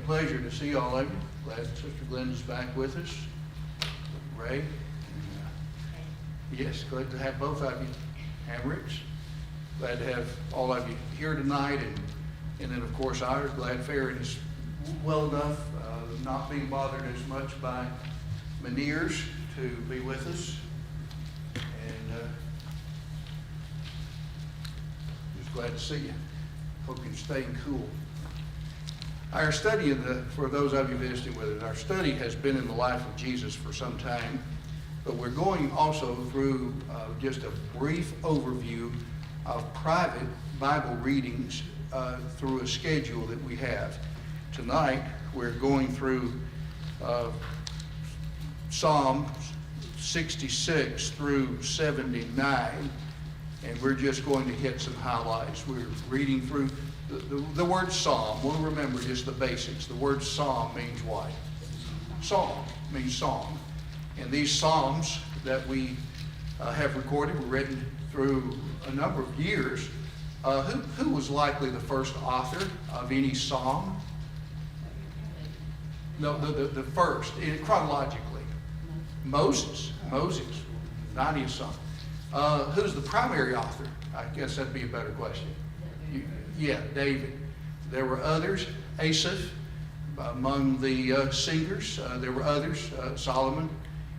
pleasure to see all of you. Glad Sister Glenda's back with us. Ray. And, yes, glad to have both of you. Hamricks. Glad to have all of you here tonight. And then, of course, I was glad Farron is well enough, not being bothered as much by Meniere's to be with us. And just glad to see you. Hope you're staying cool. Our study, for those of you visiting with us, our study has been in the life of Jesus for some time, but we're going also through just a brief overview of private Bible readings through a schedule that we have. Tonight, we're going through Psalm 66 through 79, and we're just going to hit some highlights. We're reading through the word psalm. We'll remember just the basics. The word psalm means what? Psalm means song. And these psalms that we have recorded were written through a number of years. Who was likely the first author of any psalm? No, the first, chronologically. Moses, 90th Psalm. Who's the primary author? I guess that'd be a better question. Yeah, David. There were others, Asaph, among the singers. There were others, Solomon,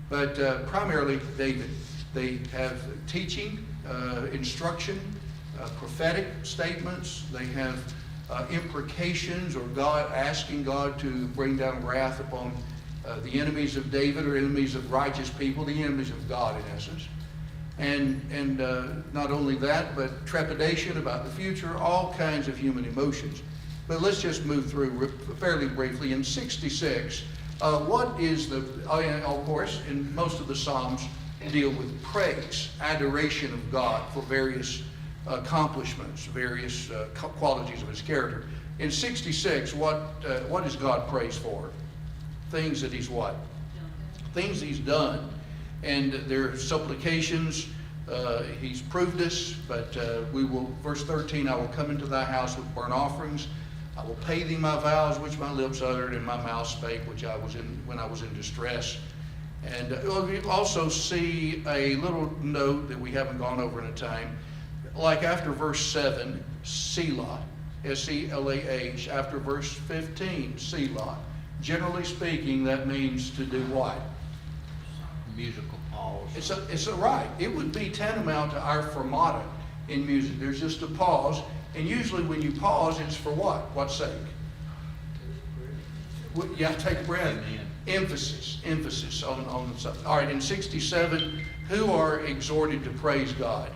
but primarily David. They have teaching, instruction, prophetic statements. They have imprecations, or God asking God to bring down wrath upon the enemies of David, or enemies of righteous people, the enemies of God in essence. And not only that, but trepidation about the future, all kinds of human emotions. But let's just move through fairly briefly. In 66, what is of course, in most of the Psalms deal with praise, adoration of God for various accomplishments, various qualities of his character. In 66, what is God praised for? Things that he's what? Things he's done. And their supplications, he's proved us, but we will, verse 13, I will come into thy house with burnt offerings. I will pay thee my vows, which my lips uttered, and my mouth spake, which I was in when I was in distress. And we also see a little note that we haven't gone over in a time. Like after verse 7, Selah, S-E-L-A-H. After verse 15, Selah. Generally speaking, that means to do what? Musical pause. It's right. It would be tantamount to our fermata in music. There's just a pause, and usually when you pause, it's for what? What sake? Yeah, take a breath. Amen. Emphasis on something. All right, in 67, who are exhorted to praise God?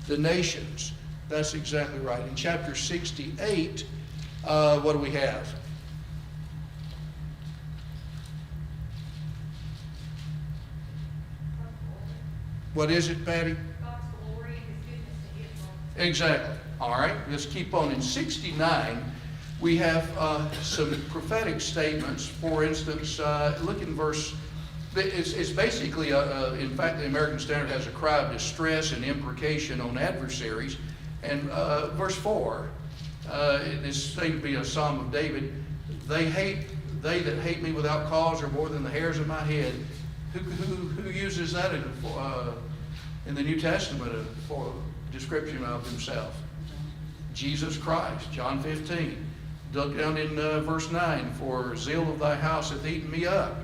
The nations. That's exactly right. In chapter 68, what do we have? What is it, Patty? God's glory and his goodness to Israel. Exactly. All right, let's keep on. In 69, we have some prophetic statements. For instance, look in verse, it's basically, in fact, the American Standard has a cry of distress and imprecation on adversaries. And verse 4, this seems to be a psalm of David. They that hate me without cause are more than the hairs of my head. Who uses that in the New Testament for description of himself? Jesus Christ, John 15. Look down in verse 9, for zeal of thy house hath eaten me up.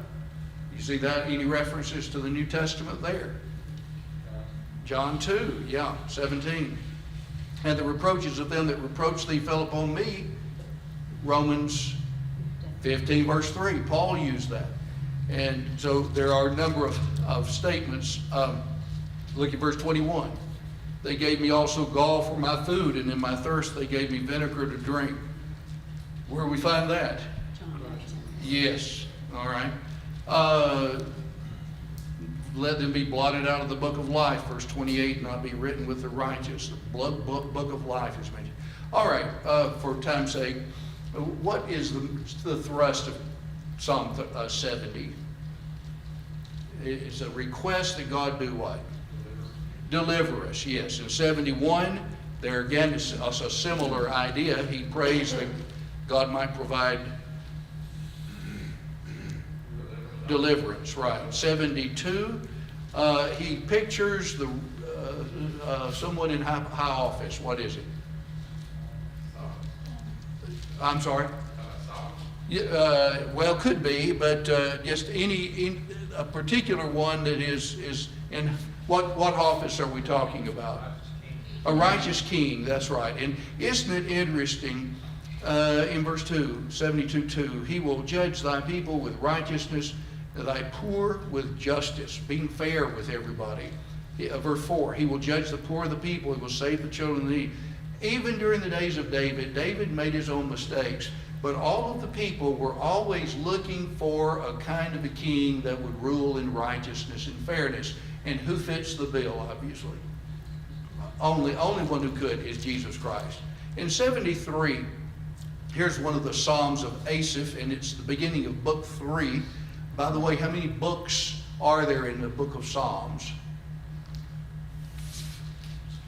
You see that? Any references to the New Testament there? John 2, 17. And the reproaches of them that reproach thee fell upon me. Romans 15, verse 3. Paul used that. And so there are a number of statements. Look at verse 21. They gave me also gall for my food, and in my thirst they gave me vinegar to drink. Where do we find that? Yes. All right. Let them be blotted out of the book of life, verse 28, not be written with the righteous. The book of life is mentioned. All right. For time's sake, what is the thrust of Psalm 70? It's a request that God do what? Deliver us, yes. In 71, there again is a similar idea. He prays God might provide deliverance, right. 72, he pictures someone in high office. What is it? I'm sorry? Well, could be, but just a particular one that is in what office are we talking about? A righteous king, that's right. And isn't it interesting, in verse 2, 72:2, he will judge thy people with righteousness, thy poor with justice, being fair with everybody. Verse 4, he will judge the poor of the people, he will save the children of the needy. Even during the days of David made his own mistakes, but all of the people were always looking for a kind of a king that would rule in righteousness and fairness. And who fits the bill, obviously? Only one who could is Jesus Christ. In 73, here's one of the Psalms of Asaph, and it's the beginning of book 3. By the way, how many books are there in the book of Psalms?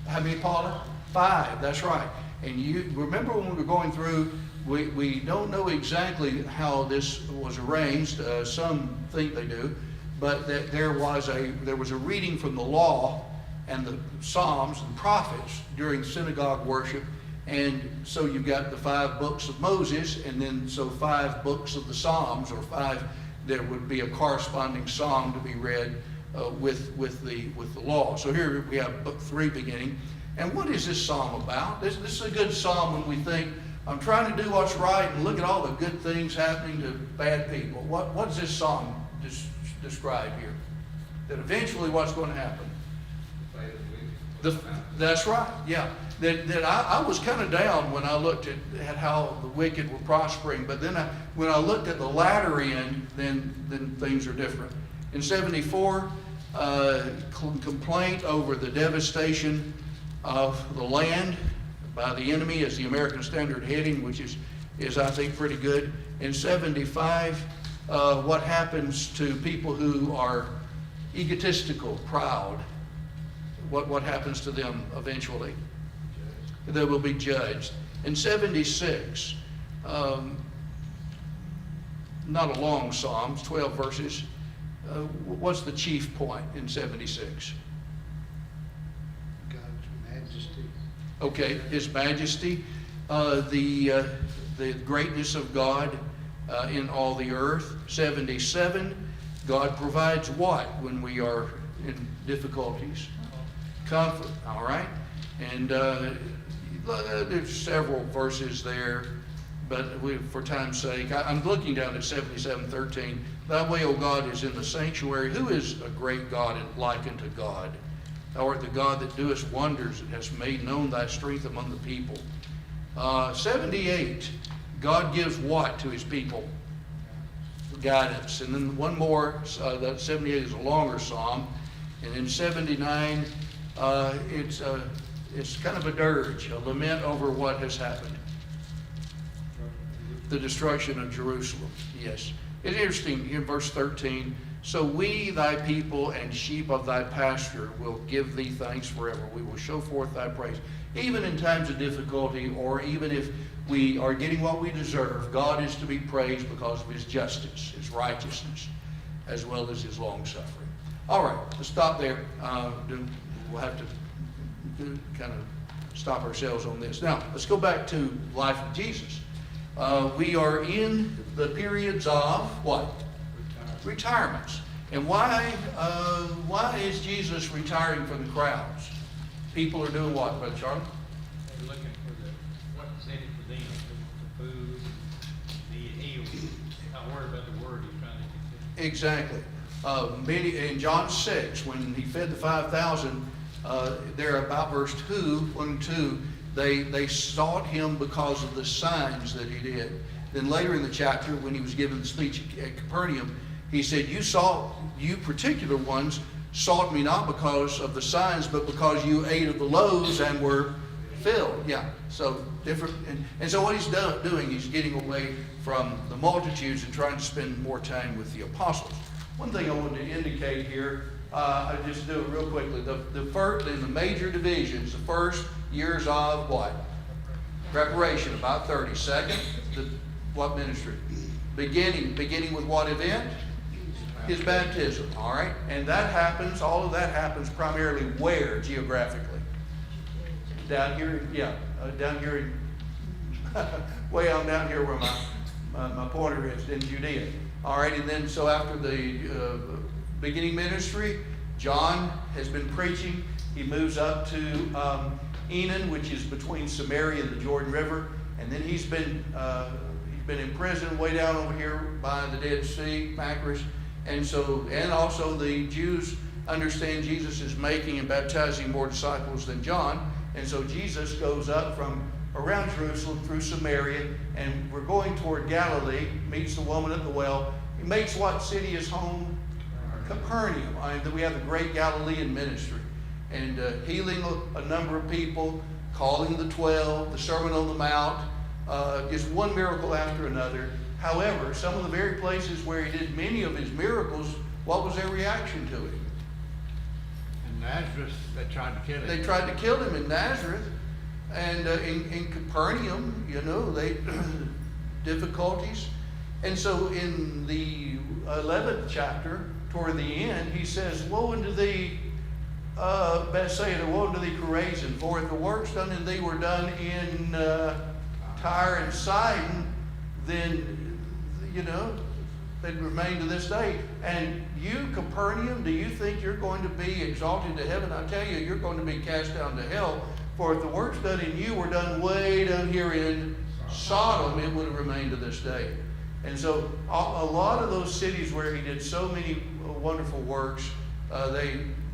How many, Paula? 5, that's right. And you remember when we were going through, we don't know exactly how this was arranged. Some think they do, but that there was a reading from the law and the Psalms and prophets during synagogue worship. And so you've got the 5 books of Moses, and then 5 books of the Psalms, or 5, there would be a corresponding psalm to be read with the law. So here we have book 3 beginning. And what is this psalm about? This is a good psalm when we think, I'm trying to do what's right and look at all the good things happening to bad people. What does this psalm describe here? That eventually what's going to happen? That's right, yeah. That I was kind of down when I looked at how the wicked were prospering, but then when I looked at the latter end, then things are different. In 74, complaint over the devastation of the land by the enemy as the American Standard heading, which is I think pretty good. In 75, what happens to people who are egotistical, proud? What happens to them eventually? They will be judged. In 76, not a long psalm, it's 12 verses. What's the chief point in 76? God's majesty. Okay, His majesty, the greatness of God in all the earth. 77, God provides what when we are in difficulties? Comfort, all right? And there's several verses there, but for time's sake, I'm looking down at 77:13. Thy way, O God, is in the sanctuary. Who is a great God and like unto God? Thou art the God that doest wonders, and hast made known thy strength among the people. 78, God gives what to his people? Guidance. And then one more, that 78 is a longer psalm. And in 79, it's kind of a dirge, a lament over what has happened. The destruction of Jerusalem, yes. It's interesting in verse 13, so we, thy people and sheep of thy pasture, will give thee thanks forever. We will show forth thy praise. Even in times of difficulty, or even if we are getting what we deserve, God is to be praised because of his justice, his righteousness, as well as his long suffering. All right, let's stop there. We'll have to kind of stop ourselves on this. Now, let's go back to life of Jesus. We are in the periods of what? Retirements. And why is Jesus retiring from the crowds? People are doing what, Brother Charlie? They're looking for what's in it for them, the food, the healed. Not worried about the word he's trying to get. Exactly. In John 6, when he fed the 5,000, there about verse 1 and 2, they sought him because of the signs that he did. Then later in the chapter, when he was giving the speech at Capernaum, he said, you particular ones sought me not because of the signs, but because you ate of the loaves and were filled. Yeah, so different. And so what he's doing, he's getting away from the multitudes and trying to spend more time with the apostles. One thing I wanted to indicate here, I just do it real quickly. The first in the major divisions, the first years of what? Preparation, about 30. Second, what ministry? Beginning with what event? His baptism, all right? And that happens, all of that happens primarily where geographically? Down here, down here, way on down here where my pointer is, in Judea. All right, and then so after the beginning ministry, John has been preaching. He moves up to Enon, which is between Samaria and the Jordan River, and then he's been in prison way down over here by the Dead Sea, Macris, and also the Jews understand Jesus is making and baptizing more disciples than John, and so Jesus goes up from around Jerusalem through Samaria, and we're going toward Galilee, meets the woman at the well. He makes what city his home? Capernaum. We have the great Galilean ministry, and healing a number of people, calling the 12, the Sermon on the Mount, just one miracle after another. However, some of the very places where he did many of his miracles, what was their reaction to him? In Nazareth, they tried to kill him. They tried to kill him in Nazareth, and in Capernaum, they difficulties. And so in the 11th chapter, toward the end, he says, "Woe unto thee, Bethsaida, woe unto thee, Chorazin, for if the works done in thee were done in Tyre and Sidon, then, they'd remain to this day. And you, Capernaum, do you think you're going to be exalted to heaven? I tell you, you're going to be cast down to hell. For if the works done in you were done way down here in Sodom, it would have remained to this day." And so a lot of those cities where he did so many wonderful works,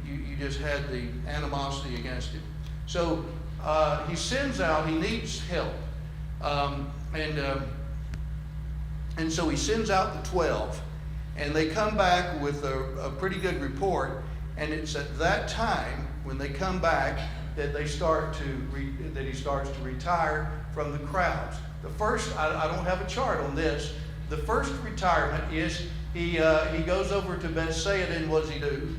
you just had the animosity against him. So he sends out, he needs help. And so he sends out the 12, and they come back with a pretty good report. And it's at that time, when they come back, that he starts to retire from the crowds. The first, I don't have a chart on this. The first retirement is he goes over to Bethsaida, and what does he do?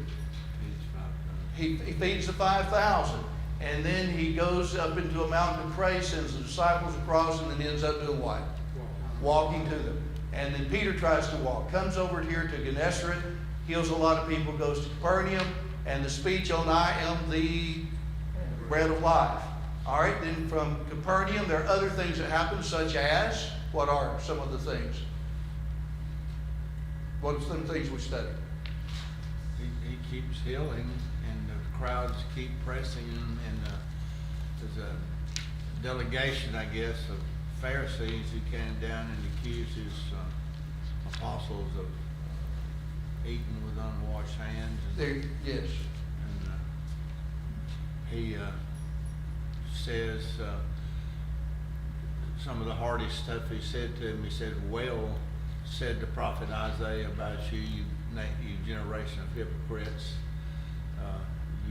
He feeds the 5,000, and then he goes up into a mountain to pray, sends the disciples across, and then ends up doing what? Walking to them. And then Peter tries to walk, comes over here to Gennesaret, heals a lot of people, goes to Capernaum, and the speech on "I am the bread of life." All right, then from Capernaum, there are other things that happen, such as, what are some of the things? What are some things we study? He keeps healing, and the crowds keep pressing him, and there's a delegation, I guess, of Pharisees who came down and accused his apostles of eating with unwashed hands. Yes. And he says some of the hardy stuff he said to him. He said, "Well said the prophet Isaiah about you, you generation of hypocrites.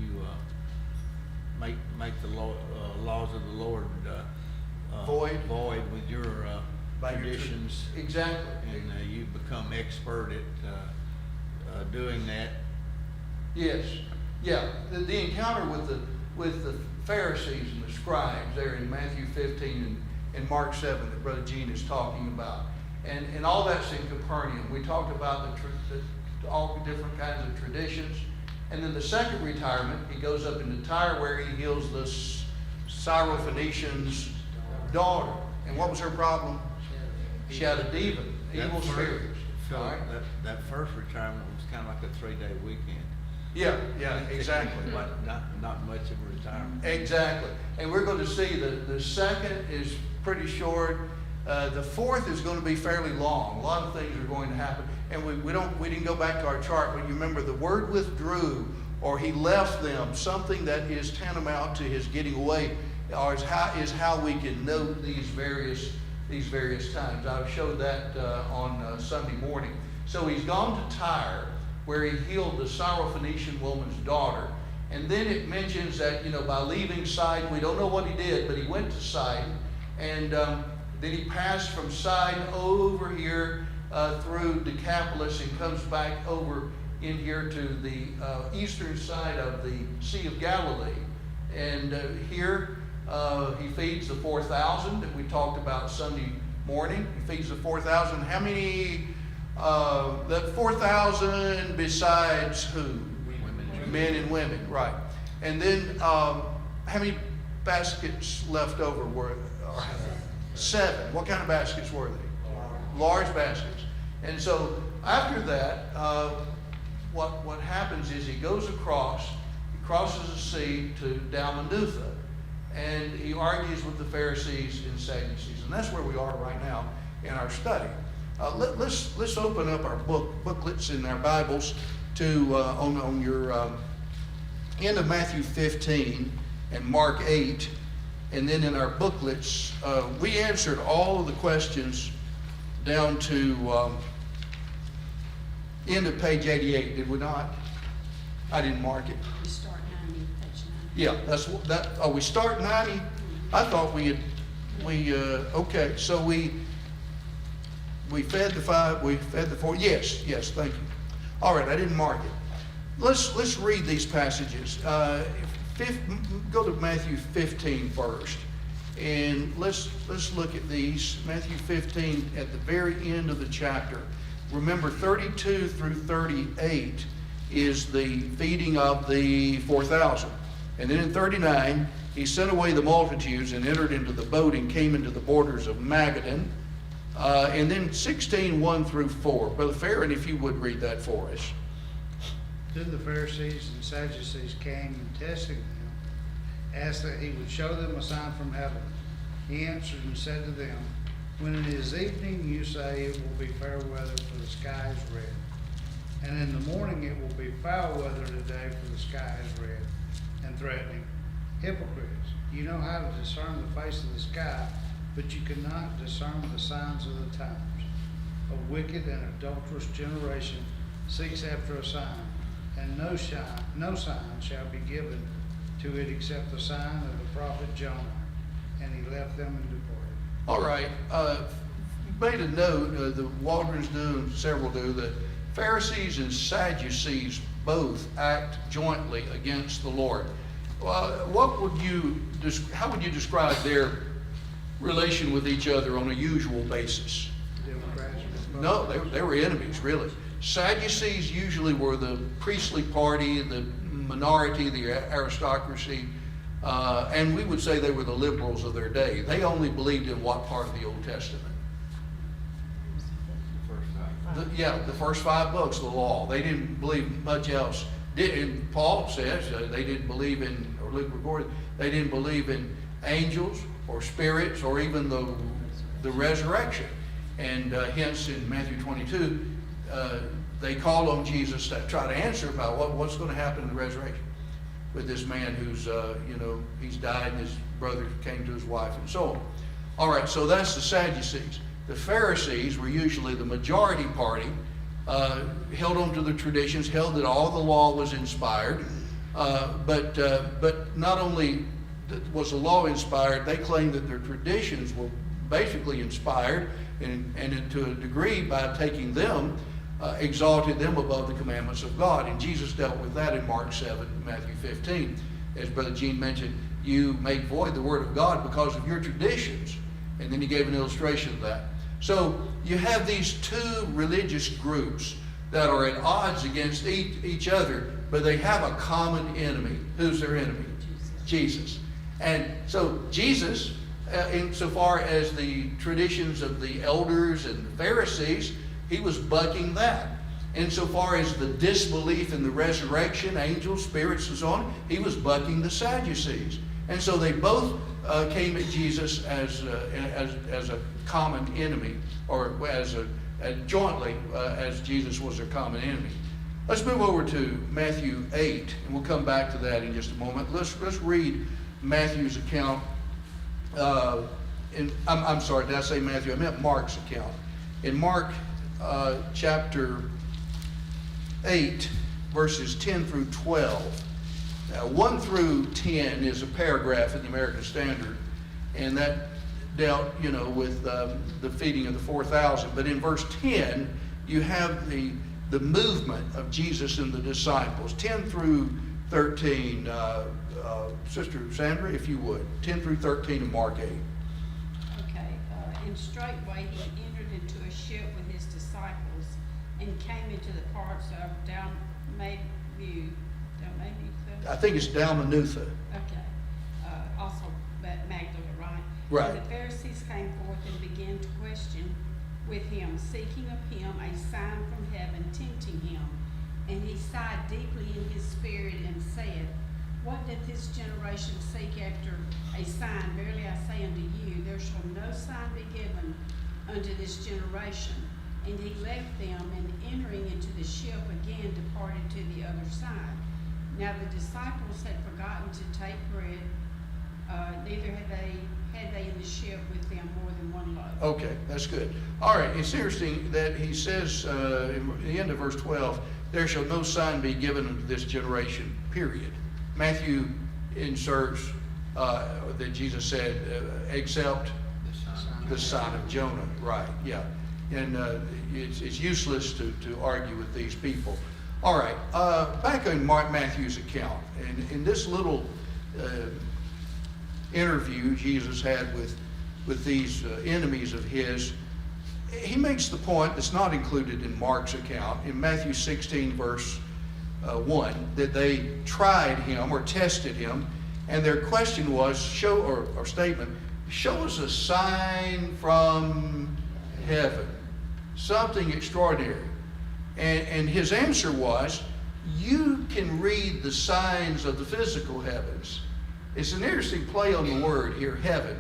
You make the laws of the Lord void with your traditions." Exactly. And you become expert at doing that. Yes. Yeah. The encounter with the Pharisees and the scribes there in Matthew 15 and Mark 7 that Brother Gene is talking about. And all that's in Capernaum. We talked about all the different kinds of traditions. And then the second retirement, he goes up into Tyre, where he heals the Syrophoenician's daughter. And what was her problem? She had a demon, evil spirits. So All right? that first retirement was kind of like a 3-day weekend. Yeah, exactly. Not much of a retirement. Exactly. And we're going to see the second is pretty short. The fourth is going to be fairly long. A lot of things are going to happen. And we didn't go back to our chart, but you remember the word withdrew, or he left them, something that is tantamount to his getting away, or is how we can note these various times. I showed that on Sunday morning. So he's gone to Tyre, where he healed the Syrophoenician woman's daughter. And then it mentions that, by leaving Sidon, we don't know what he did, but he went to Sidon, and then he passed from Sidon over here through Decapolis and comes back over in here to the eastern side of the Sea of Galilee. And here he feeds the 4,000 that we talked about Sunday morning. He feeds the 4,000. How many, the 4,000 besides who? Men and women, right. And then, how many baskets left over were? 7. What kind of baskets were they? Large baskets. And so after that, what happens is he goes across, he crosses the sea to Dalmanutha, and he argues with the Pharisees and Sadducees. And that's where we are right now in our study. Let's open up our booklets in our Bibles to on your end of Matthew 15 and Mark 8. And then in our booklets, we answered all of the questions down to end of page 88, did we not? I didn't mark it. We start 90, page 90. Yeah, that's that. Oh, we start 90. I thought we had. Okay. So we fed the 5. We fed the 4. Yes. Thank you. All right. I didn't mark it. Let's read these passages. Go to Matthew 15 first, and let's look at these. Matthew 15 at the very end of the chapter. Remember, 32 through 38 is the feeding of the 4,000. And then in 39, he sent away the multitudes and entered into the boat and came into the borders of Magadan. And then 16, 1 through 4. Brother Farron, if you would read that for us. Then the Pharisees and Sadducees came and testing him, asked that he would show them a sign from heaven. He answered and said to them, when it is evening, you say it will be fair weather, for the sky is red. And in the morning it will be foul weather today, for the sky is red and threatening. Hypocrites, you know how to discern the face of the sky, but you cannot discern the signs of the times. A wicked and adulterous generation seeks after a sign, and no sign shall be given to it except the sign of the prophet Jonah. And he left them and departed. All right. Made a note, the Waldrons do and several do, the Pharisees and Sadducees both act jointly against the Lord. How would you describe their relation with each other on a usual basis? Democrats were No, they were enemies, really. Sadducees usually were the priestly party, the minority, the aristocracy, and we would say they were the liberals of their day. They only believed in what part of the Old Testament? The first 5 books of the law. They didn't believe much else. And Paul says they didn't believe in, or Luke recorded, they didn't believe in angels or spirits or even the resurrection. And hence in Matthew 22, they called on Jesus to try to answer about what's going to happen in the resurrection with this man who's, he's died and his brother came to his wife and so on. All right, so that's the Sadducees. The Pharisees were usually the majority party, held on to the traditions, held that all the law was inspired, but not only was the law inspired, they claimed that their traditions were basically inspired, and to a degree by taking them, exalted them above the commandments of God. And Jesus dealt with that in Mark 7, Matthew 15. As Brother Gene mentioned, you make void the word of God because of your traditions. And then he gave an illustration of that. So you have these 2 religious groups that are at odds against each other, but they have a common enemy. Who's their enemy? Jesus. And so Jesus, insofar as the traditions of the elders and the Pharisees, he was bucking that. Insofar as the disbelief in the resurrection, angels, spirits, and so on, he was bucking the Sadducees. And so they both came at Jesus as a common enemy, or as jointly as Jesus was their common enemy. Let's move over to Matthew 8, and we'll come back to that in just a moment. Let's read Matthew's account. I'm sorry, did I say Matthew? I meant Mark's account. In Mark chapter 8, verses 10 through 12. Now, 1 through 10 is a paragraph in the American Standard, and that dealt, with the feeding of the 4,000. But in verse 10, you have the movement of Jesus and the disciples. 10 through 13, Sister Sandra, if you would. 10 through 13 of Mark 8. Okay, And straightway he entered into a ship with his disciples, and came into the parts of Dalmanutha. I think it's Dalmanutha. Okay, also Magdala, right? Right. And the Pharisees came forth and began to question with him, seeking of him a sign from heaven, tempting him. And he sighed deeply in his spirit and said, What doth this generation seek after a sign? Verily I say unto you, there shall no sign be given unto this generation. And he left them, and entering into the ship again departed to the other side. Now the disciples had forgotten to take bread, neither had they in the ship with them more than one loaf. Okay, that's good. All right, it's interesting that he says in the end of verse 12, there shall no sign be given unto this generation, period. Matthew inserts that Jesus said, except the sign of Jonah. Right, yeah. And it's useless to argue with these people. All right, back in Matthew's account, and in this little interview Jesus had with these enemies of his, he makes the point that's not included in Mark's account, in Matthew 16, verse 1, that they tried him or tested him, and their question was, show us a sign from heaven, something extraordinary. And his answer was, you can read the signs of the physical heavens. It's an interesting play on the word here, heaven.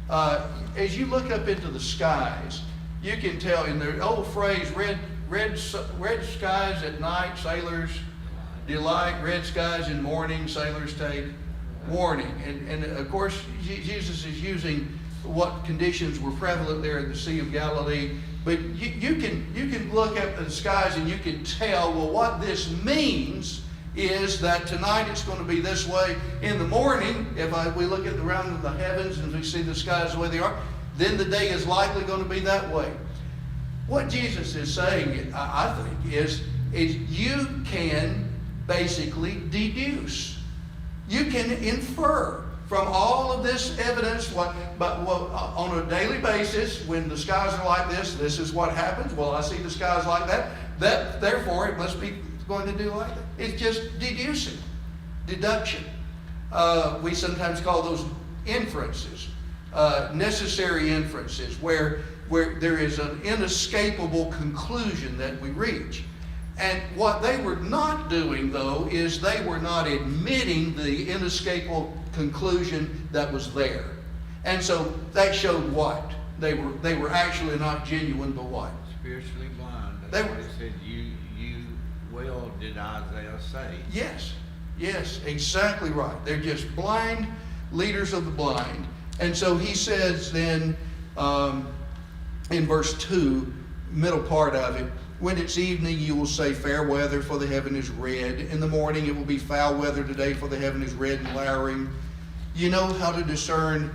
As you look up into the skies, you can tell in the old phrase, red skies at night, sailors delight, red skies in morning, sailors take warning. And of course, Jesus is using what conditions were prevalent there in the Sea of Galilee. But you can look up at the skies and you can tell, well, what this means is that tonight it's going to be this way. In the morning, if we look at the round of the heavens and we see the skies the way they are, then the day is likely going to be that way. What Jesus is saying, I think, is you can basically deduce. You can infer from all of this evidence, on a daily basis, when the skies are like this is what happens. Well, I see the skies like that. Therefore, it must be going to do like that. It's just deducing, deduction. We sometimes call those inferences, necessary inferences, where there is an inescapable conclusion that we reach. And what they were not doing, though, is they were not admitting the inescapable conclusion that was there. And so that showed what? They were actually not genuine, but what? Spiritually blind. They That's were- what he said, well did Isaiah say. Yes, exactly right. They're just blind leaders of the blind. And so he says then in verse 2, middle part of it, when it's evening, you will say fair weather, for the heaven is red. In the morning, it will be foul weather today, for the heaven is red and lowering. You know how to discern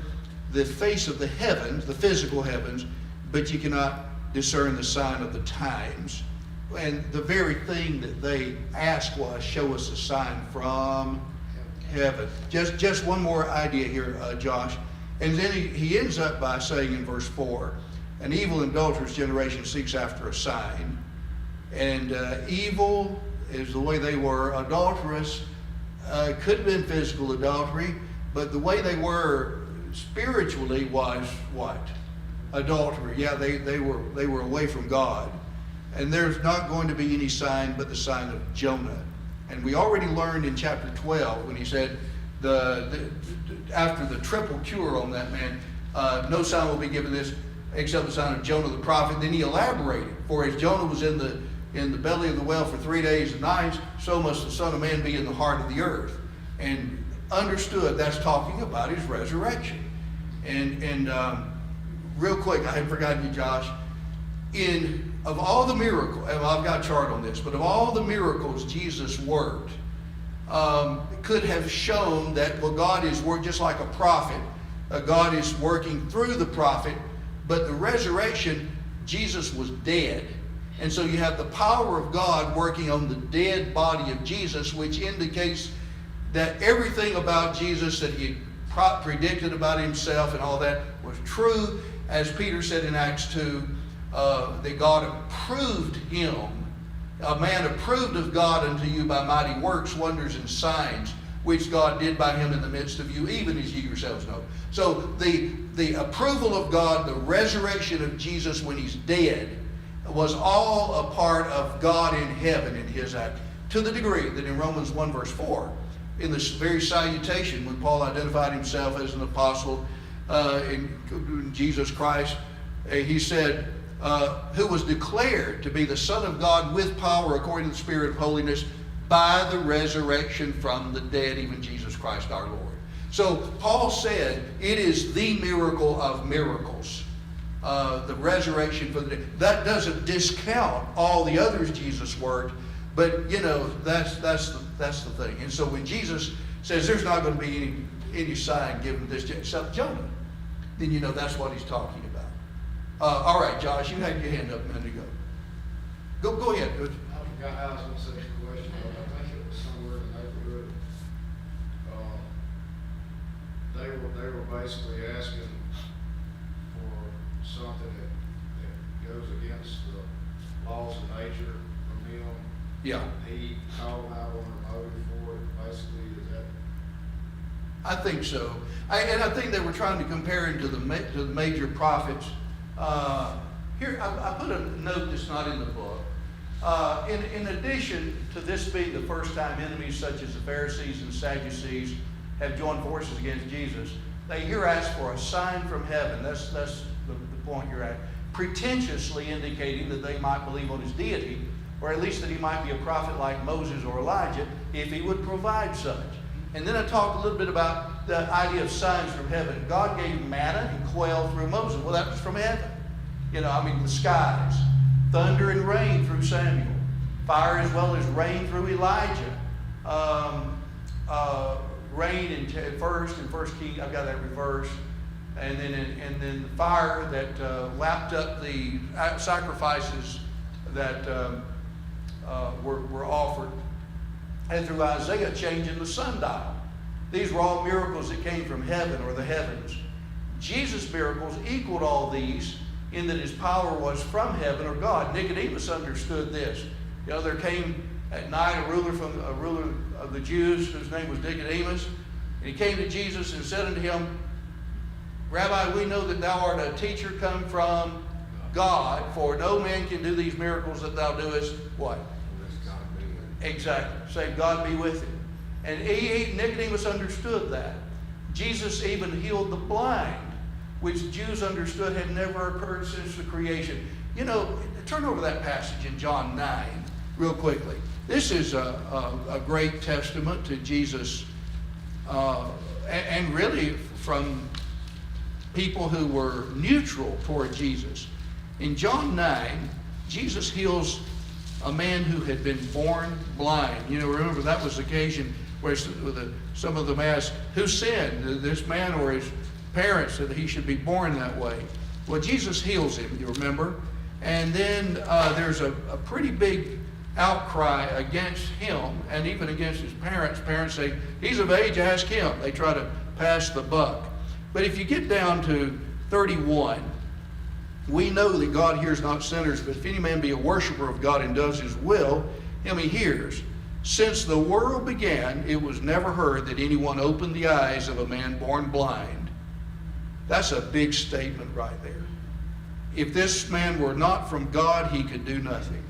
the face of the heavens, the physical heavens, but you cannot discern the sign of the times. And the very thing that they asked was, show us a sign from heaven. Just one more idea here, Josh. And then he ends up by saying in verse 4, an evil and adulterous generation seeks after a sign. And evil is the way they were. Adulterous could have been physical adultery, but the way they were spiritually was what? Adultery. Yeah, they were away from God. And there's not going to be any sign but the sign of Jonah. And we already learned in chapter 12 when he said, after the triple cure on that man, no sign will be given this except the sign of Jonah the prophet. Then he elaborated, for as Jonah was in the belly of the whale for 3 days and nights, so must the Son of Man be in the heart of the earth. And understood that's talking about his resurrection. And real quick, I had forgotten you, Josh. Of all the miracles, and I've got a chart on this, but of all the miracles Jesus worked, could have shown that, well, God is working just like a prophet. God is working through the prophet, but the resurrection, Jesus was dead. And so you have the power of God working on the dead body of Jesus, which indicates that everything about Jesus that he predicted about himself and all that was true. as Peter said in Acts 2, that God approved him, a man approved of God unto you by mighty works, wonders, and signs, which God did by him in the midst of you, even as ye yourselves know. So the approval of God, the resurrection of Jesus when he's dead, was all a part of God in heaven in his act, to the degree that in Romans 1 verse 4, in this very salutation, when Paul identified himself as an apostle in Jesus Christ, he said, who was declared to be the Son of God with power according to the Spirit of holiness by the resurrection from the dead, even Jesus Christ our Lord. So Paul said it is the miracle of miracles, the resurrection from the dead. That doesn't discount all the others Jesus worked, but you know, that's the thing. And so when Jesus says there's not going to be any sign given this except Jonah, then you know that's what he's talking about. All right, Josh, you had your hand up a minute ago. Go ahead. I forgot how I was going to say the question, but I think it was somewhere in the neighborhood. They were basically asking for something that goes against the laws of nature from him. Yeah. He called out on the motive for it, basically, is that? I think so. And I think they were trying to compare him to the major prophets. Here, I put a note that's not in the book. In addition to this being the first time enemies such as the Pharisees and Sadducees have joined forces against Jesus, they here ask for a sign from heaven. That's the point you're at. Pretentiously indicating that they might believe on his deity, or at least that he might be a prophet like Moses or Elijah, if he would provide such. And then I talked a little bit about the idea of signs from heaven. God gave manna and quail through Moses. Well, that was from heaven. You know, I mean, the skies. Thunder and rain through Samuel. Fire as well as rain through Elijah. Rain in First King, I've got that reversed. And then the fire that lapped up the sacrifices that were offered. And through Isaiah changing the sundial. These were all miracles that came from heaven or the heavens. Jesus' miracles equaled all these in that his power was from heaven or God. Nicodemus understood this. You know, there came at night a ruler of the Jews whose name was Nicodemus. And he came to Jesus and said unto him, Rabbi, we know that thou art a teacher come from God, for no man can do these miracles that thou doest. What? Exactly. Say, God be with him. And Nicodemus understood that. Jesus even healed the blind, which Jews understood had never occurred since the creation. You know, turn over that passage in John 9 real quickly. This is a great testament to Jesus, and really from people who were neutral toward Jesus. In John 9, Jesus heals a man who had been born blind. You know, remember that was the occasion where some of them asked, who sinned, this man or his parents, that he should be born that way? Well, Jesus heals him, you remember? And then there's a pretty big outcry against him and even against his parents. Parents say, he's of age, ask him. They try to pass the buck. But if you get down to 31, we know that God hears not sinners, but if any man be a worshiper of God and does his will, him he hears. Since the world began, it was never heard that anyone opened the eyes of a man born blind. That's a big statement right there. If this man were not from God, he could do nothing.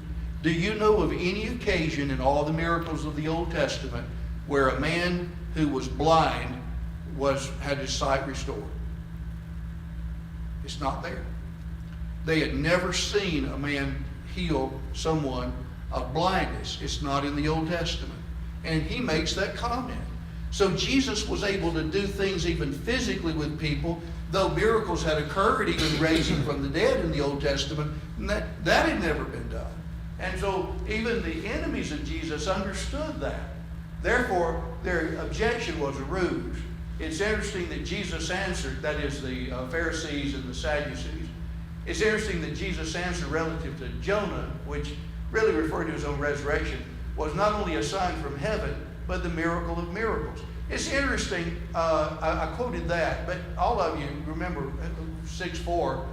Do you know of any occasion in all the miracles of the Old Testament where a man who was blind had his sight restored? It's not there. They had never seen a man heal someone of blindness. It's not in the Old Testament. And he makes that comment. So Jesus was able to do things even physically with people, though miracles had occurred, even raising from the dead in the Old Testament, and that had never been done. And so even the enemies of Jesus understood that. Therefore, their objection was a ruse. It's interesting that Jesus answered, that is the Pharisees and the Sadducees. It's interesting that Jesus' answer relative to Jonah, which really referred to his own resurrection, was not only a sign from heaven, but the miracle of miracles. It's interesting, I quoted that, but all of you remember 6:4.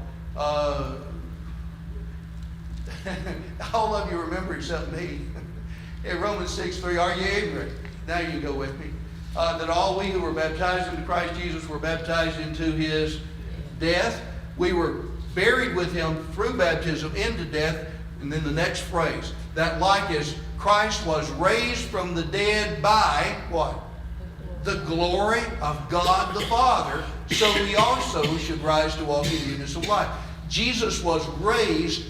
All of you remember except me. In Romans 6:3, are you ignorant? Now you go with me. That all we who were baptized into Christ Jesus were baptized into his death. We were buried with him through baptism into death. And then the next phrase, that like as Christ was raised from the dead by what? The glory of God the Father, so we also should rise to walk in newness of life. Jesus was raised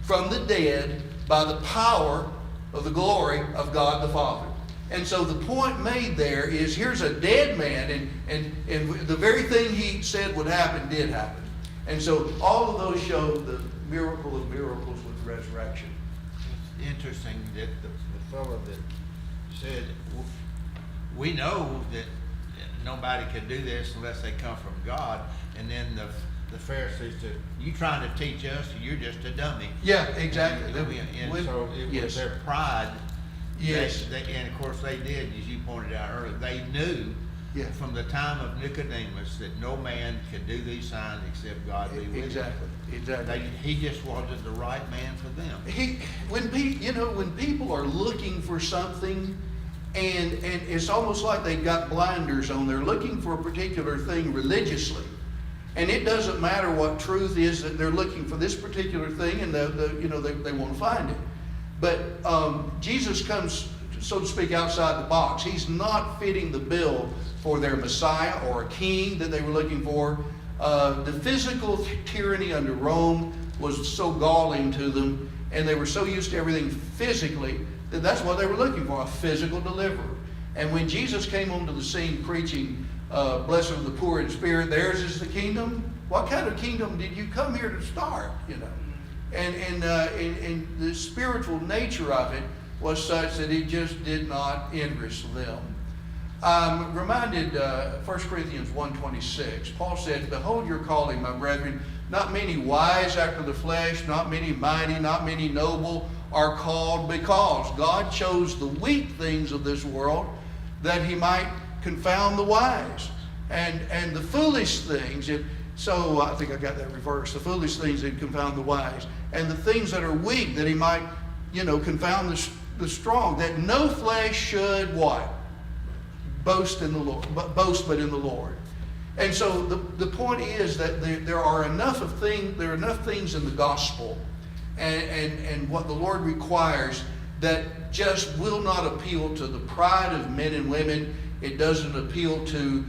from the dead by the power of the glory of God the Father. And so the point made there is, here's a dead man, and the very thing he said would happen did happen. And so all of those show the miracle of miracles with resurrection. It's interesting that the fellow that said, we know that nobody can do this unless they come from God. And then the Pharisees said, you trying to teach us, you're just a dummy. Yeah, exactly. And so it was Yes. their pride. Yes. And of course they did, as you pointed out earlier, they knew Yeah. from the time of Nicodemus that no man could do these signs except God be with him. Exactly. He just wasn't the right man for them. When people are looking for something, and it's almost like they've got blinders on, they're looking for a particular thing religiously, and it doesn't matter what truth is that they're looking for this particular thing, and they want to find it. But Jesus comes, so to speak, outside the box. He's not fitting the bill for their Messiah or a king that they were looking for. The physical tyranny under Rome was so galling to them, and they were so used to everything physically, that that's what they were looking for, a physical deliverer. And when Jesus came onto the scene preaching, blessed are the poor in spirit, theirs is the kingdom. What kind of kingdom did you come here to start, And the spiritual nature of it was such that it just did not interest them. I'm reminded, 1 Corinthians 1:26, Paul said, behold your calling, my brethren, not many wise after the flesh, not many mighty, not many noble are called, because God chose the weak things of this world that he might confound the wise. And the foolish things, so I think I got that reversed, the foolish things that confound the wise, and the things that are weak that he might, confound the strong, that no flesh should what? Boast in the Lord, but in the Lord. And so the point is that there are enough things in the gospel and what the Lord requires that just will not appeal to the pride of men and women. It doesn't appeal to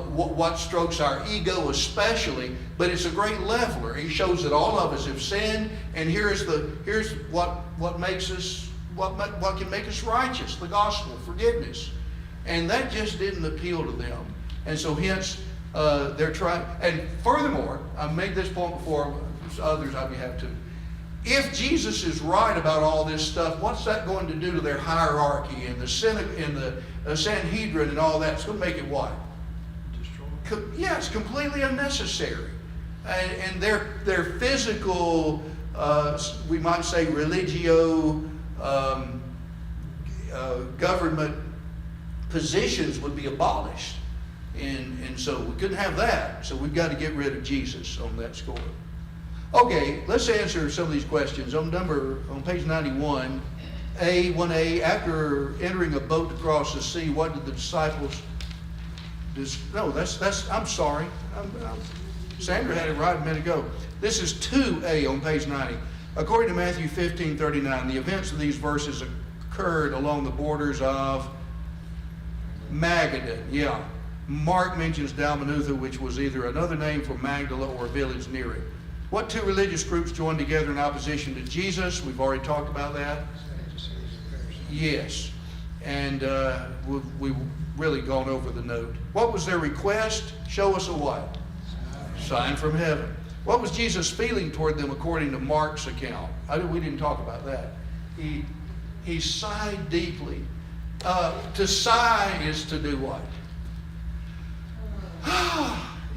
what strokes our ego especially, but it's a great leveler. He shows that all of us have sinned, and here's what makes us what can make us righteous, the gospel, forgiveness. And that just didn't appeal to them. And so hence they're trying. And furthermore, I've made this point before, others of you have too. If Jesus is right about all this stuff, what's that going to do to their hierarchy and the Sanhedrin and all that? It's going to make it what? Yeah, it's completely unnecessary. And their physical, we might say religio, government positions would be abolished. And so we couldn't have that. So we've got to get rid of Jesus on that score. Okay, let's answer some of these questions. On page 91, 1A, after entering a boat to cross the sea, what did the disciples I'm sorry. Sandra had it right a minute ago. This is 2A on page 90. According to Matthew 15:39, the events of these verses occurred along the borders of Magadan. Yeah. Mark mentions Dalmanutha, which was either another name for Magdala or a village near it. What two religious groups joined together in opposition to Jesus? We've already talked about that. Yes. And we've really gone over the note. What was their request? Show us a what? Sign from heaven. What was Jesus' feeling toward them according to Mark's account? We didn't talk about that. He sighed deeply. To sigh is to do what?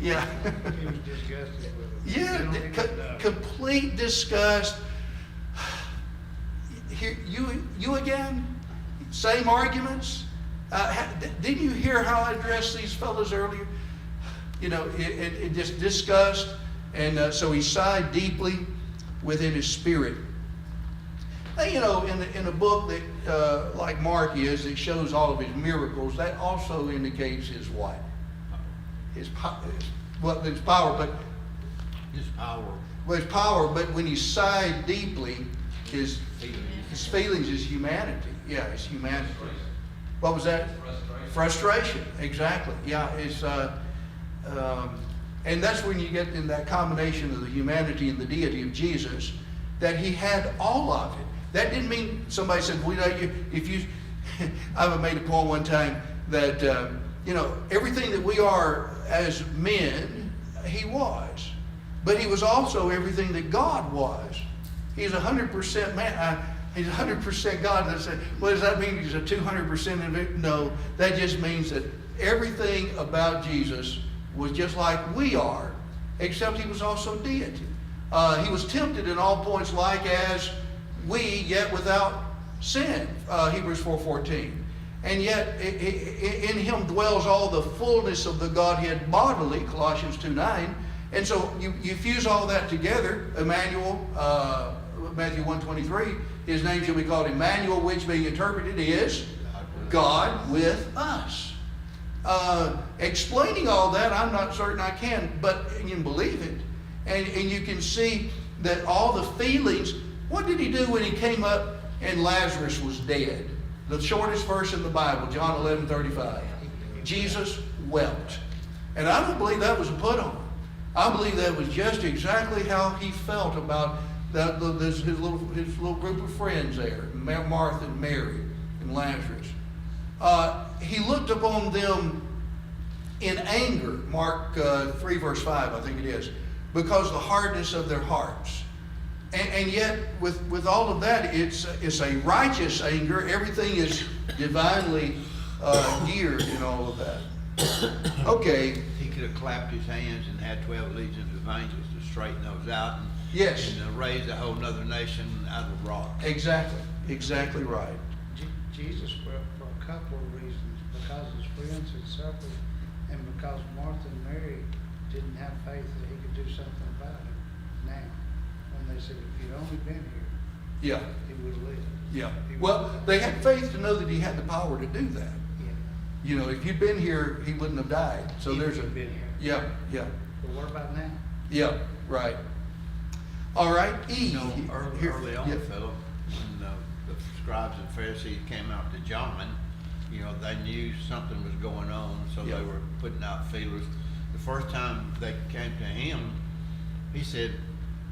Yeah. He was disgusted with it. Yeah, complete disgust. Here, you again? Same arguments? Didn't you hear how I addressed these fellows earlier? You know, it just disgust. And so he sighed deeply within his spirit. Now, you know, in a book that like Mark is, that shows all of his miracles, that also indicates his what? His power, but His power. well, his power. But when he sighed deeply, his feelings is humanity. Yeah, it's humanity. What was that? Frustration. Exactly. Yeah, it's and that's when you get in that combination of the humanity and the deity of Jesus, that he had all of it. That didn't mean somebody said, well, if you, I've made a point one time that, you know, everything that we are as men, he was. But he was also everything that God was. He's 100% man. He's 100% God. And I said, what does that mean? He's a 200% individual? No, that just means that everything about Jesus was just like we are, except he was also deity. He was tempted in all points like as we, yet without sin, Hebrews 4:14. And yet in him dwells all the fullness of the Godhead bodily, Colossians 2:9. And so you fuse all that together, Emmanuel, Matthew 1:23, his name shall be called Emmanuel, which being interpreted is God with us. Explaining all that, I'm not certain I can, but you can believe it. And you can see that all the feelings. What did he do when he came up and Lazarus was dead? The shortest verse in the Bible, John 11:35. Jesus wept. And I don't believe that was a put on. I believe that was just exactly how he felt about his little group of friends there, Martha and Mary and Lazarus. He looked upon them in anger, Mark 3 verse 5, I think it is, because of the hardness of their hearts. And yet, with all of that, it's a righteous anger. Everything is divinely geared in all of that. Okay. He could have clapped his hands and had 12 legions of angels to straighten those out and, Yes. and raise a whole nother nation out of rocks. Exactly right. Jesus wept for a couple of reasons, because his friends had suffered, and because Martha and Mary didn't have faith that he could do something about it now. When they said, if you'd only been here, Yeah. he would have lived. Yeah. He Well, would've- they had faith to know that he had the power to do that. Yeah. You know, if you'd been here, he wouldn't have died. So He there's a. would've been here. Yeah. But what about now? Yeah. Right. All right. E. You know, early on, Yeah. Philip, when the scribes and Pharisees came out to John, you know, they knew something was going on, so Yeah. they were putting out feelers. The first time they came to him, he said,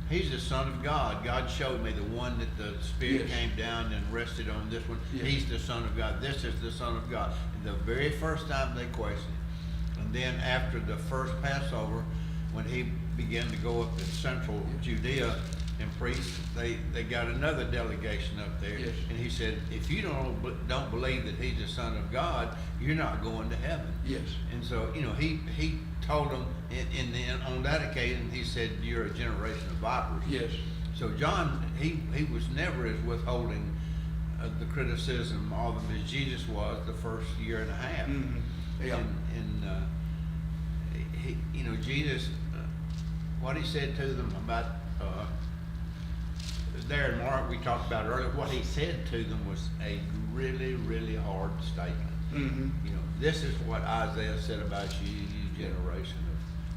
he's the Son of God. God showed me the one that the Spirit Yes. came down and rested on this one. Yes. He's the Son of God. This is the Son of God. And the very first time they questioned. And then after the first Passover, when he began to go up in central Judea and preach, they got another delegation up there. Yes. And he said, if you don't believe that he's the Son of God, you're not going to heaven. Yes. And so, you know, he told them on that occasion, he said, you're a generation of vipers. Yes. So John, he was never as withholding the criticism of him as Jesus was the first year and a half. Mhm. Yeah. And he, you know, Jesus, what he said to them about, there in Mark we talked about earlier, what he said to them was a really, really hard statement. Mm-hmm. You know, this is what Isaiah said about you, you generation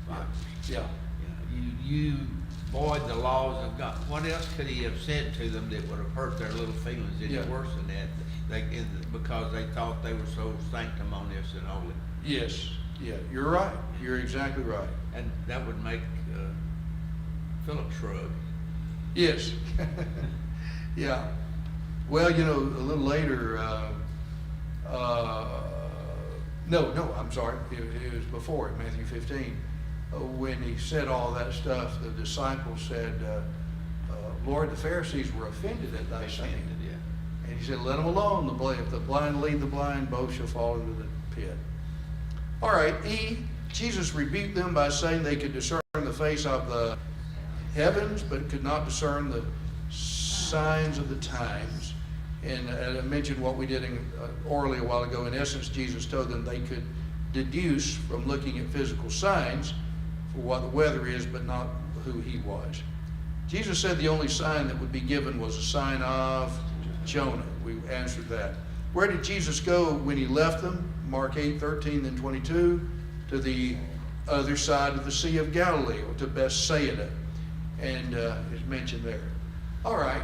of vipers. Yeah. You void the laws of God. What else could he have said to them that would have hurt their little feelings any Yeah. worse than that? Because they thought they were so sanctimonious and holy. Yes. Yeah. You're right. You're exactly right. And that would make Philip shrug. Yes. Yeah. Well, you know, a little later, no, I'm sorry. It was before in Matthew 15. When he said all that stuff, the disciples said, Lord, the Pharisees were offended at thy saying. Yeah. And he said, let them alone. If the blind lead the blind, both shall fall into the pit. All right, E, Jesus rebuked them by saying they could discern the face of the heavens, but could not discern the signs of the times. And I mentioned what we did orally a while ago. In essence, Jesus told them they could deduce from looking at physical signs for what the weather is, but not who he was. Jesus said the only sign that would be given was a sign of Jonah. We answered that. Where did Jesus go when he left them? Mark 8:13 then 22, to the other side of the Sea of Galilee, or to Bethsaida, and it's mentioned there. All right,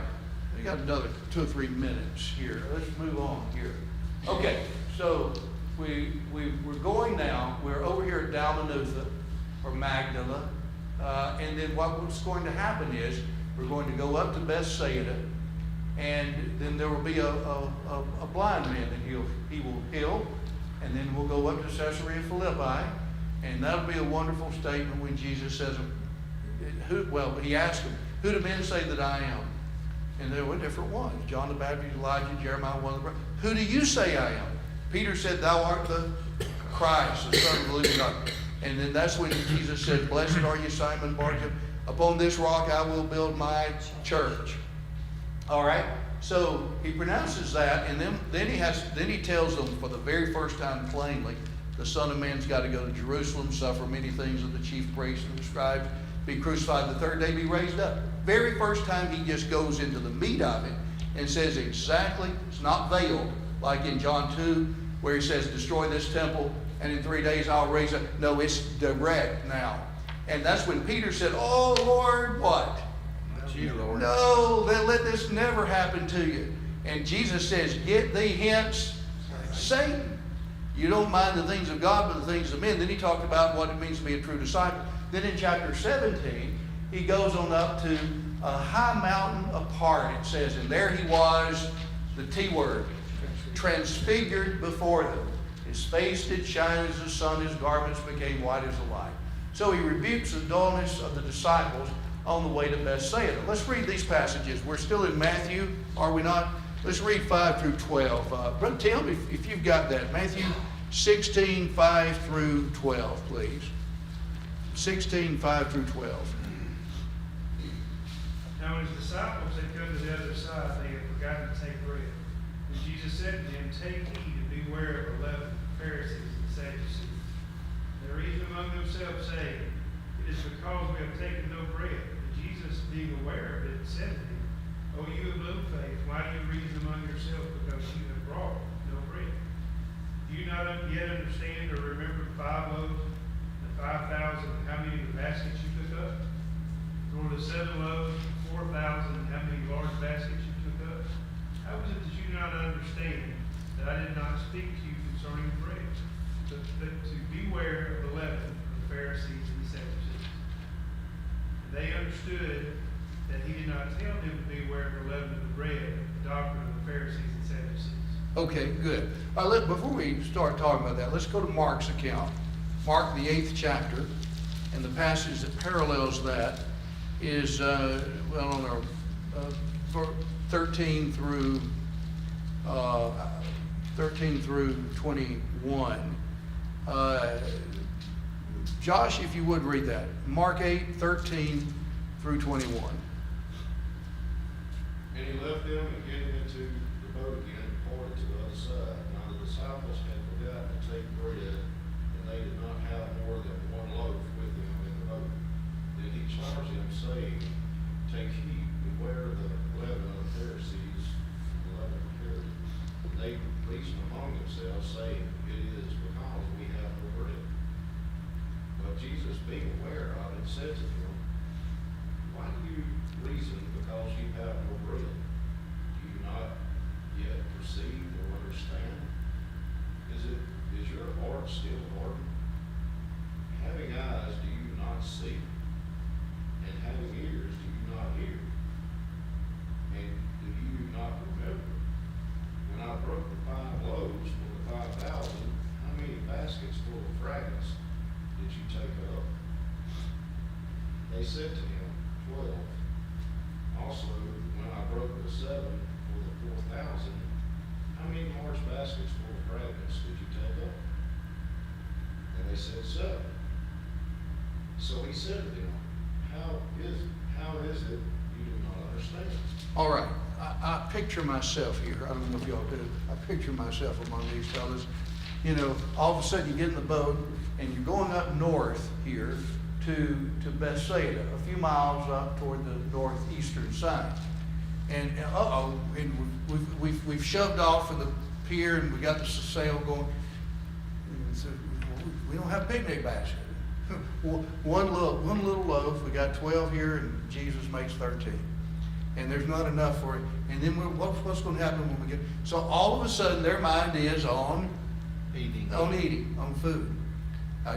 we got another 2 or 3 minutes here. Let's move on here. Okay, so we're going now. We're over here at Dalmanutha or Magdala, and then what's going to happen is we're going to go up to Bethsaida, and then there will be a blind man that he will heal, and then we'll go up to Caesarea Philippi, and that'll be a wonderful statement when Jesus says, he asked them, who do men say that I am? And there were different ones. John the Baptist, Elijah, Jeremiah, one of the prophets. Who do you say I am? Peter said, thou art the Christ, the Son of the living God. And then that's when Jesus said, blessed are you, Simon Barjona. Upon this rock I will build my church. All right? So he pronounces that, and then he tells them for the very first time plainly, the Son of Man's got to go to Jerusalem, suffer many things of the chief priests and the scribes, be crucified, the third day be raised up. Very first time he just goes into the meat of it and says exactly, it's not veiled, like in John 2, where he says, destroy this temple, and in 3 days I'll raise it. No, it's direct now. And that's when Peter said, oh, Lord, what? Not you, Lord. No, let this never happen to you. And Jesus says, get thee hence, Satan. You don't mind the things of God, but the things of men. Then he talked about what it means to be a true disciple. Then in chapter 17, he goes on up to a high mountain apart, it says, and there he was, the T word, transfigured before them. His face did shine as the sun, his garments became white as the light. So he rebukes the dullness of the disciples on the way to Bethsaida. Let's read these passages. We're still in Matthew, are we not? Let's read 5 through 12. Brother Tim, if you've got that. Matthew 16, 5 through 12, please. 16, 5 through 12. Now when his disciples had come to the other side, they had forgotten to take bread. And Jesus said to them, take heed and beware of 11 Pharisees and Sadducees. They reasoned among themselves, saying, it is because we have taken no bread. And Jesus, being aware of it, said to them, O you of little faith, why do you reason among yourselves because you have brought no bread? Do you not yet understand or remember 5 loaves and 5,000, and how many baskets you took up? Nor the 7 loaves, 4,000, and how many large baskets you took up? How is it that you do not understand that I did not speak to you concerning bread, but to beware of the leaven of the Pharisees and the Sadducees? And they understood that he did not tell them to beware of the leaven of the bread, the doctrine of the Pharisees and Sadducees. Okay, good. All right, before we start talking about that, let's go to Mark's account. Mark, the 8th chapter, and the passage that parallels that is, on our 13 through 21. Josh, if you would read that. Mark 8, 13 through 21. And he left them and getting into the boat again, departed to the other side. Now the disciples had forgotten to take bread, and they did not have more than 1 loaf with them in the boat. Then he charged them, saying, take heed, beware of the leaven of the Pharisees, the leaven of Herod. And they reasoned among themselves, saying, it is because we have no bread. But Jesus, being aware of it, said to them, why do you reason because you have no bread? Do you not yet perceive or understand? Is your heart still hardened? Having eyes, do you not see? And having ears, do you not hear? And do you not remember? When I broke the 5 loaves for the 5,000, how many baskets full of fragments did you take up? They said to him, 12. Also, when I broke the 7 for the 4,000, how many large baskets full of fragments did you take up? And they said 7. So he said to them, how is it you do not understand? All right. I picture myself here. I don't know if y'all do. I picture myself among these fellas. You know, all of a sudden you get in the boat and you're going up north here to Bethsaida, a few miles up toward the northeastern side. And and we've shoved off from the pier and we got the sail going. And so we don't have a picnic basket. One little loaf. We got 12 here, and Jesus makes 13. And there's not enough for it. And then what's going to happen when we get? So all of a sudden, their mind is on Eating. on food.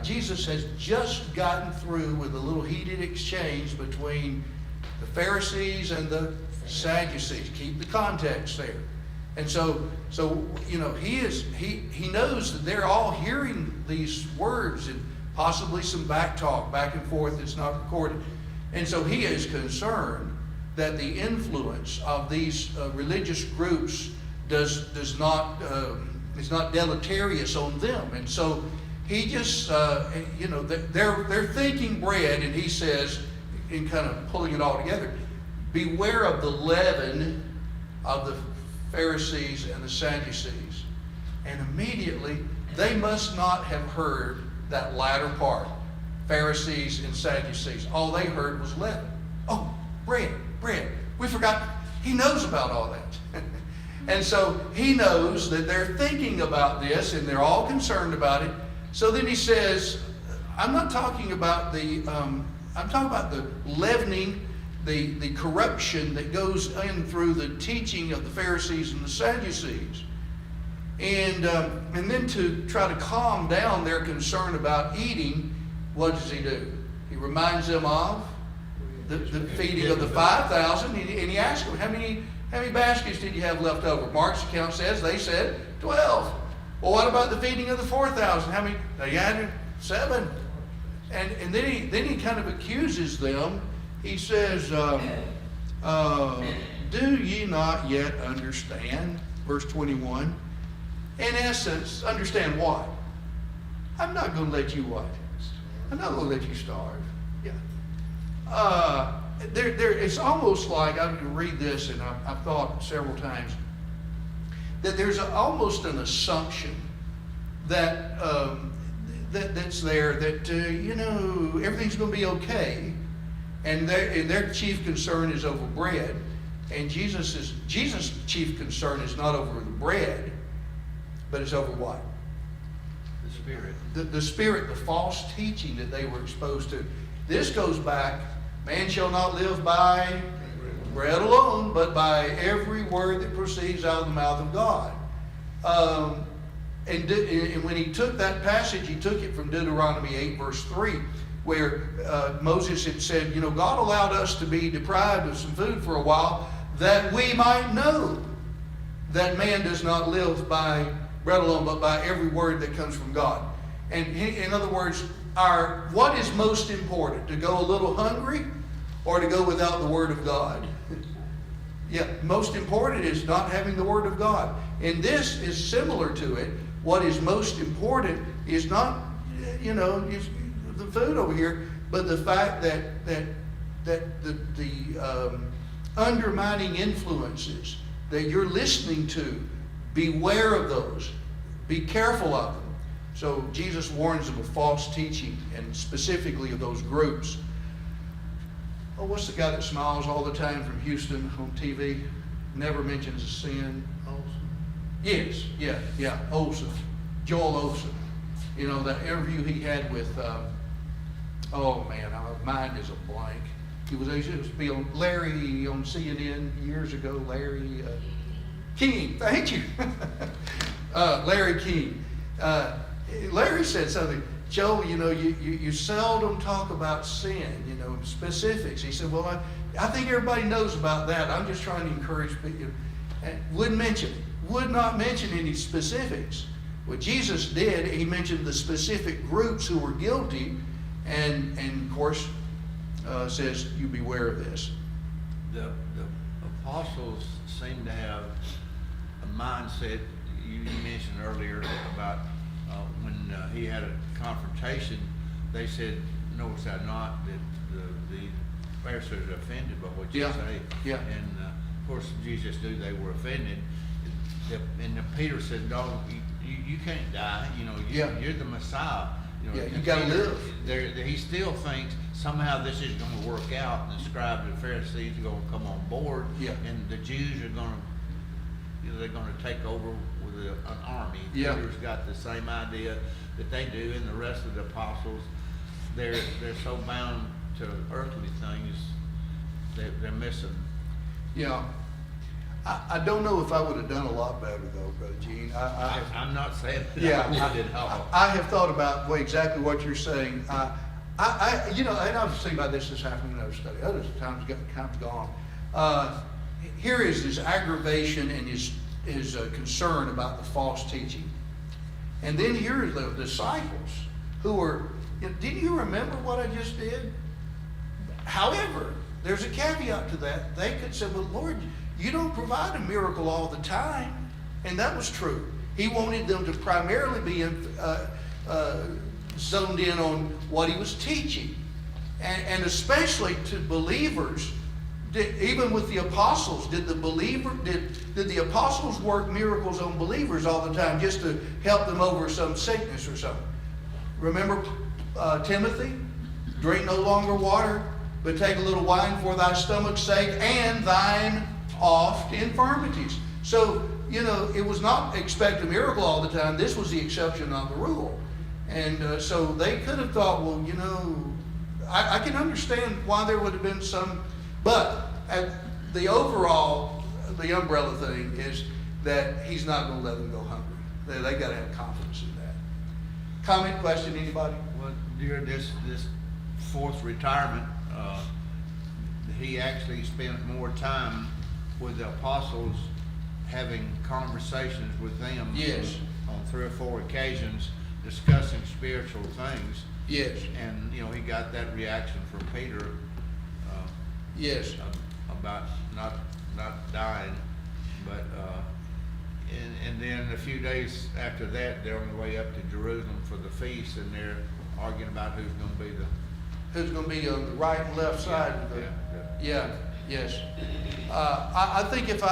Jesus has just gotten through with a little heated exchange between the Pharisees and the Sadducees. Keep the context there. And so you know, he knows that they're all hearing these words and possibly some back talk, back and forth that's not recorded. And so he is concerned that the influence of these religious groups is not deleterious on them. And so he just, you know, they're thinking bread, and he says, in kind of pulling it all together, beware of the leaven of the Pharisees and the Sadducees. And immediately, they must not have heard that latter part, Pharisees and Sadducees. All they heard was leaven. Oh, bread. We forgot. He knows about all that. And so he knows that they're thinking about this and they're all concerned about it. So then he says, I'm talking about the leavening, the corruption that goes in through the teaching of the Pharisees and the Sadducees. And then to try to calm down their concern about eating, what does he do? He reminds them of the feeding of the 5,000, and he asks them, how many baskets did you have left over? Mark's account says they said 12. Well, what about the feeding of the 4,000? How many? They added 7. And then he kind of accuses them. He says, do ye not yet understand? Verse 21. In essence, understand what? I'm not going to let you what? I'm not going to let you starve. Yeah. It's almost like, I read this and I've thought several times, that there's almost an assumption that that's there that, you know, everything's going to be okay. And their chief concern is over bread. And Jesus' chief concern is not over the bread, but it's over what? The Spirit. The spirit, the false teaching that they were exposed to. This goes back, man shall not live by bread alone, but by every word that proceeds out of the mouth of God. And when he took that passage, he took it from Deuteronomy 8, verse 3, where Moses had said, you know, God allowed us to be deprived of some food for a while that we might know that man does not live by bread alone, but by every word that comes from God. And in other words, what is most important? To go a little hungry or to go without the Word of God? Yeah, most important is not having the Word of God. And this is similar to it. What is most important is not, you know, the food over here, but the fact that the undermining influences that you're listening to, beware of those. Be careful of them. So Jesus warns them of false teaching, and specifically of those groups. Oh, what's the guy that smiles all the time from Houston on TV? Never mentions a sin. Yes, yeah, Olsen. Joel Olsen. You know, that interview he had with, oh man, my mind is a blank. He was supposed to be on Larry on CNN years ago. Larry King, thank you. Larry King. Larry said something. Joe, you know, you seldom talk about sin, you know, specifics. He said, well, I think everybody knows about that. I'm just trying to encourage people. Would not mention any specifics. What Jesus did, he mentioned the specific groups who were guilty, and of course says, you beware of this. The apostles seem to have a mindset. You mentioned earlier about when he had a confrontation, they said, notice that not that the Pharisees are offended by what you say. Yeah. And of course, Jesus knew they were offended. And Peter said, "Dog, you can't die, you know, Yeah. you're the Messiah. You know, Yeah, you and gotta Peter, live." He still thinks somehow this is gonna work out, and the scribes and Pharisees are gonna come on board. Yeah. And the Jews are gonna, you know, they're gonna take over with an army. Yeah. Peter's got the same idea that they do, and the rest of the apostles, they're so bound to earthly things, they're missing. Yeah. I don't know if I would have done a lot better though, Brother Gene. I'm not saying that Yeah, I would at all. I have thought about exactly what you're saying. You know, and I was thinking about this afternoon in another study. Other times kind of gone. Here is his aggravation and his concern about the false teaching. And then here are the disciples who are, didn't you remember what I just did? However, there's a caveat to that. They could say, well, Lord, you don't provide a miracle all the time. And that was true. He wanted them to primarily be zoned in on what he was teaching. And especially to believers, even with the apostles, did the apostles work miracles on believers all the time just to help them over some sickness or something? Remember Timothy? Drink no longer water, but take a little wine for thy stomach's sake and thine oft infirmities. So, you know, it was not expect a miracle all the time. This was the exception, not the rule. And so they could have thought, well, you know, I can understand why there would have been some, but the overall, the umbrella thing is that he's not going to let them go hungry. They got to have confidence in that. Comment, question, anybody? Well, during this fourth retirement, he actually spent more time with the apostles, having conversations with them. Yes. On 3 or 4 occasions, discussing spiritual things. Yes. And, you know, he got that reaction from Peter. Yes. About not dying, but and then a few days after that, they're on the way up to Jerusalem for the feast, and they're arguing about who's going to be Who's going to be on the right and left side of the... Yeah, yes. I think if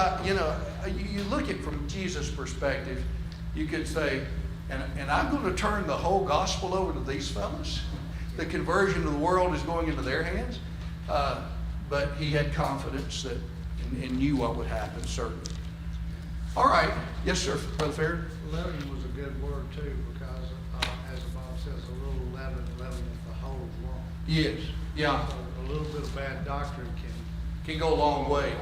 you look at it from Jesus' perspective, you could say, and I'm going to turn the whole gospel over to these fellas. The conversion of the world is going into their hands. But he had confidence that and knew what would happen, certainly. All right. Yes, sir. Brother Fair? Leaven was a good word too, because as the Bible says, a little leaven leaveneth the whole lump. Yes. Yeah. So a little bit of bad doctrine Can go a long way.